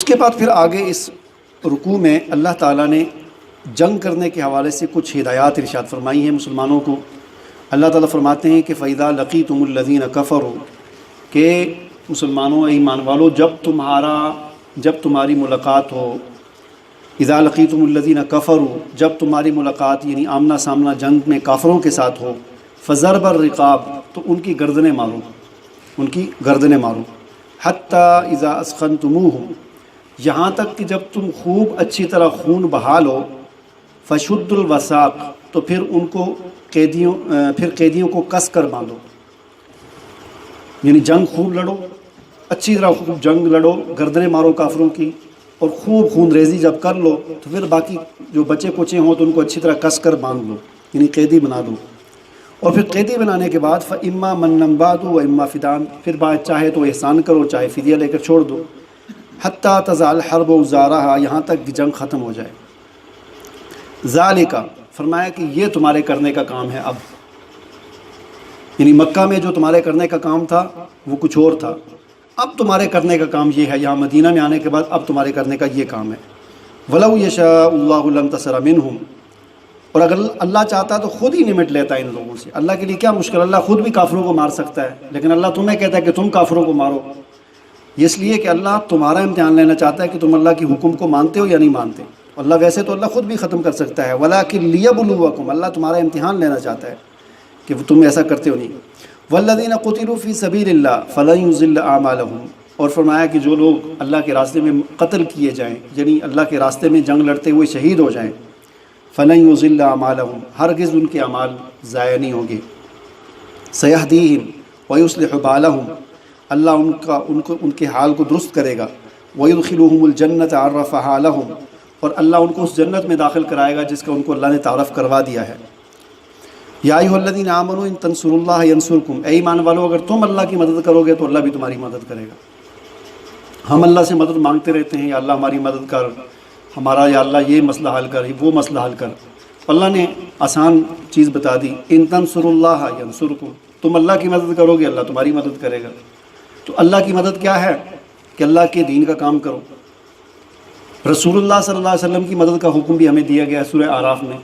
اس کے بعد پھر آگے اس رکوع میں اللہ تعالیٰ نے جنگ کرنے کے حوالے سے کچھ ہدایات ارشاد فرمائی ہیں مسلمانوں کو۔ اللہ تعالیٰ فرماتے ہیں کہ فَإِذَا لَقِيتُمُ الَّذِينَ كَفَرُوا، کہ مسلمانوں ایمان والو جب تمہاری ملاقات ہو، اِذَا لَقِيتُمُ الَّذِينَ كَفَرُوا، جب تمہاری ملاقات یعنی آمنا سامنا جنگ میں کافروں کے ساتھ ہو، فَضَرْبَ الرِّقَابِ، تو ان کی گردنیں مارو، حَتَّى اِذَا أَسْخَنْتُمُوهُمْ، یہاں تک کہ جب تم خوب اچھی طرح خون بہا لو، فَشُدُّ الْوَثَاقِ، تو پھر ان کو قیدیوں کو کس کر باندھو، یعنی جنگ خوب لڑو، اچھی طرح خوب جنگ لڑو، گردنیں مارو کافروں کی، اور خوب خون ریزی جب کر لو تو پھر باقی جو بچے کچے ہوں تو ان کو اچھی طرح کس کر باندھ لو، یعنی قیدی بنا دو۔ اور پھر قیدی بنانے کے بعد فَإِمَّا مَنًّا بَعْدُ وَإِمَّا فِدَاءً، پھر بعد چاہے تو احسان کرو چاہے فدیہ لے کر چھوڑ دو، حَتَّى تَضَعَ الْحَرْبُ أَوْزَارَهَا، یہاں تک کہ جنگ ختم ہو جائے۔ ذَلِكَ، فرمایا کہ یہ تمہارے کرنے کا کام ہے اب، یعنی مکہ میں جو تمہارے کرنے کا کام تھا وہ کچھ اور تھا، اب تمہارے کرنے کا کام یہ ہے، یہاں مدینہ میں آنے کے بعد اب تمہارے کرنے کا یہ کام ہے۔ وَلَوْ يَشَاءُ اللَّهُ لَانتَصَرَ مِنْهُمْ، اور اگر اللہ چاہتا تو خود ہی نمٹ لیتا ہے ان لوگوں سے، اللہ کے لیے کیا مشکل، اللہ خود بھی کافروں کو مار سکتا ہے، لیکن اللہ تمہیں کہتا ہے کہ تم کافروں کو مارو، اس لیے کہ اللہ تمہارا امتحان لینا چاہتا ہے کہ تم اللہ کی حکم کو مانتے ہو یا نہیں مانتے۔ اللہ ویسے تو اللہ خود بھی ختم کر سکتا ہے، وَلَٰكِن لِيَبْلُوَكُمْ، اللہ تمہارا امتحان لینا چاہتا ہے کہ تم ایسا کرتے ہو نہیں۔ وَالَّذِينَ قُتِلُوا فِي سَبِيلِ اللَّهِ فَلَن يُضِلَّ أَعْمَالَهُمْ، اور فرمایا کہ جو لوگ اللہ کے راستے میں قتل کیے جائیں، یعنی اللہ کے راستے میں جنگ لڑتے ہوئے شہید ہو جائیں، فَلَن يُضِلَّ أَعْمَالَهُمْ، ہرگز ان کے اعمال ضائع نہیں ہوں گے۔ سَيَهْدِيهِمْ وَيُصْلِحُ بَالَهُمْ، اللہ ان کے حال کو درست کرے گا۔ وَيُدْخِلُهُمُ الْجَنَّةَ عَرَّفَهَا لَهُمْ، اور اللہ ان کو اس جنت میں داخل کرائے گا جس کا ان کو اللہ نے تعارف کروا دیا ہے۔ یا ایھا الذین آمنوا ان تنصروا اللہ ینصرکم، اے ایمان والو اگر تم اللہ کی مدد کرو گے تو اللہ بھی تمہاری مدد کرے گا۔ ہم اللہ سے مدد مانگتے رہتے ہیں، یا اللہ ہماری مدد کر، ہمارا یا اللہ یہ مسئلہ حل کر، وہ مسئلہ حل کر۔ اللہ نے آسان چیز بتا دی، ان تنصروا اللہ ینصرکم، تم اللہ کی مدد کرو گے اللہ تمہاری مدد کرے گا۔ تو اللہ کی مدد کیا ہے کہ اللہ کے دین کا کام کرو۔ رسول اللہ صلی اللہ علیہ وسلم کی مدد کا حکم بھی ہمیں دیا گیا ہے سورہ اعراف میں،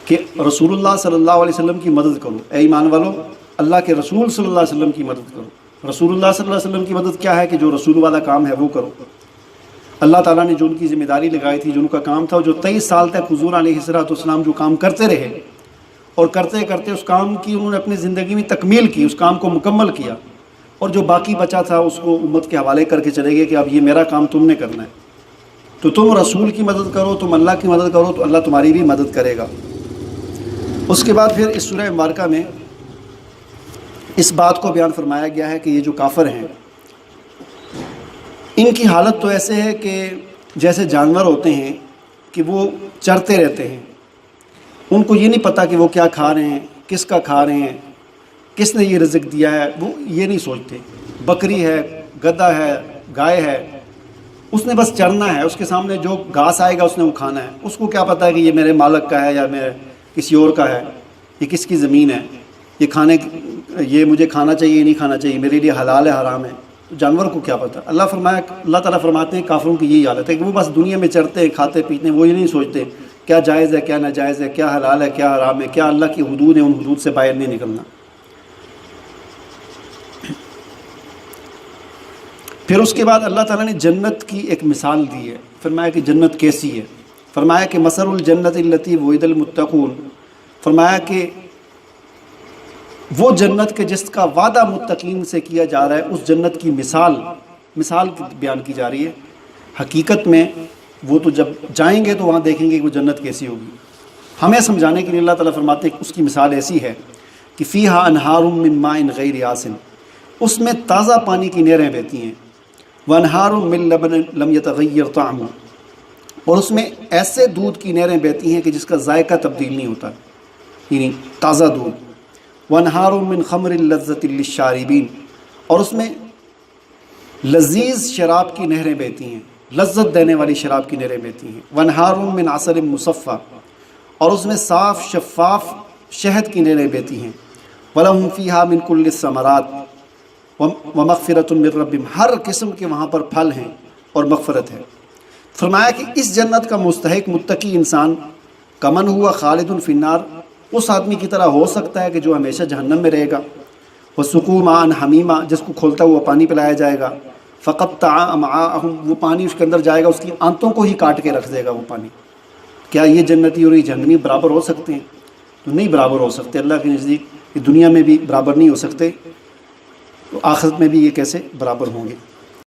کہ رسول اللہ صلی اللہ علیہ وسلم کی مدد کرو، اے ایمان والو اللہ کے رسول صلی اللہ علیہ وسلم کی مدد کرو۔ رسول اللہ صلی اللہ علیہ وسلم کی مدد کیا ہے کہ جو رسول والا کام ہے وہ کرو۔ اللہ تعالیٰ نے جو ان کی ذمہ داری لگائی تھی، جو ان کا کام تھا، جو 23 سال تک حضور علیہ السلام جو کام کرتے رہے، اور کرتے کرتے اس کام کی انہوں نے اپنی زندگی میں تکمیل کی، اس کام کو مکمل کیا، اور جو باقی بچا تھا اس کو امت کے حوالے کر کے چلے گئے کہ اب یہ میرا کام تم نے کرنا ہے۔ تو تم رسول کی مدد کرو، تم اللہ کی مدد کرو تو اللہ تمہاری بھی مدد کرے گا۔ اس کے بعد پھر اس سورہ مبارکہ میں اس بات کو بیان فرمایا گیا ہے کہ یہ جو کافر ہیں ان کی حالت تو ایسے ہے کہ جیسے جانور ہوتے ہیں کہ وہ چرتے رہتے ہیں، ان کو یہ نہیں پتہ کہ وہ کیا کھا رہے ہیں، کس کا کھا رہے ہیں، کس نے یہ رزق دیا ہے، وہ یہ نہیں سوچتے۔ بکری ہے، گدھا ہے، گائے ہے، اس نے بس چرنا ہے، اس کے سامنے جو گھاس آئے گا اس نے وہ کھانا ہے، اس کو کیا پتہ ہے کہ یہ میرے مالک کا ہے یا میرے کسی اور کا ہے، یہ کس کی زمین ہے، یہ مجھے کھانا چاہیے نہیں کھانا چاہیے، میرے لیے حلال ہے حرام ہے، جانور کو کیا پتہ۔ اللہ تعالیٰ فرماتے ہیں کافروں کی یہی حالت ہے کہ وہ بس دنیا میں چرتے ہیں، کھاتے پیتے ہیں، وہ یہ نہیں سوچتے کیا جائز ہے کیا ناجائز ہے، کیا حلال ہے کیا حرام ہے، کیا اللہ کی حدود ہے، ان حدود سے باہر نہیں نکلنا۔ پھر اس کے بعد اللہ تعالیٰ نے جنت کی ایک مثال دی ہے، فرمایا کہ جنت کیسی ہے، فرمایا کہ مثل الجنت التی وعد المتقون، فرمایا کہ وہ جنت کے جس کا وعدہ متقین سے کیا جا رہا ہے، اس جنت کی مثال بیان کی جا رہی ہے۔ حقیقت میں وہ تو جب جائیں گے تو وہاں دیکھیں گے کہ وہ جنت کیسی ہوگی۔ ہمیں سمجھانے کے لیے اللہ تعالیٰ فرماتے ہیں کہ اس کی مثال ایسی ہے کہ فیہا انہار من ماء غیر آسن، اس میں تازہ پانی کی نہریں بہتی ہیں، وانہار من لبن لم یتغیر طعمہ، اور اس میں ایسے دودھ کی نہریں بہتی ہیں کہ جس کا ذائقہ تبدیل نہیں ہوتا، یعنی تازہ دودھ، وانہار من خمر لذۃ للشاربین، اور اس میں لذیذ شراب کی نہریں بہتی ہیں، لذت دینے والی شراب کی نہریں بہتی ہیں، وانہار من عسل مصفی، اور اس میں صاف شفاف شہد کی نہریں بہتی ہیں، ولہم فیہا من کل الثمرات ومغفرۃ من ربہم، ہر قسم کے وہاں پر پھل ہیں اور مغفرت ہے۔ فرمایا کہ اس جنت کا مستحق متقی انسان کمن ہوا خالد فی النار، اس آدمی کی طرح ہو سکتا ہے کہ جو ہمیشہ جہنم میں رہے گا، وسقوا ماء حمیما، جس کو کھولتا ہوا پانی پلایا جائے گا، فقطع امعاءہم، وہ پانی اس کے اندر جائے گا، اس کی آنتوں کو ہی کاٹ کے رکھ دے گا وہ پانی۔ کیا یہ جنتی اور یہ جہنمی برابر ہو سکتے ہیں؟ تو نہیں برابر ہو سکتے، اللہ کے نزدیک یہ دنیا میں بھی برابر نہیں ہو سکتے، تو آخرت میں بھی یہ کیسے برابر ہوں گے۔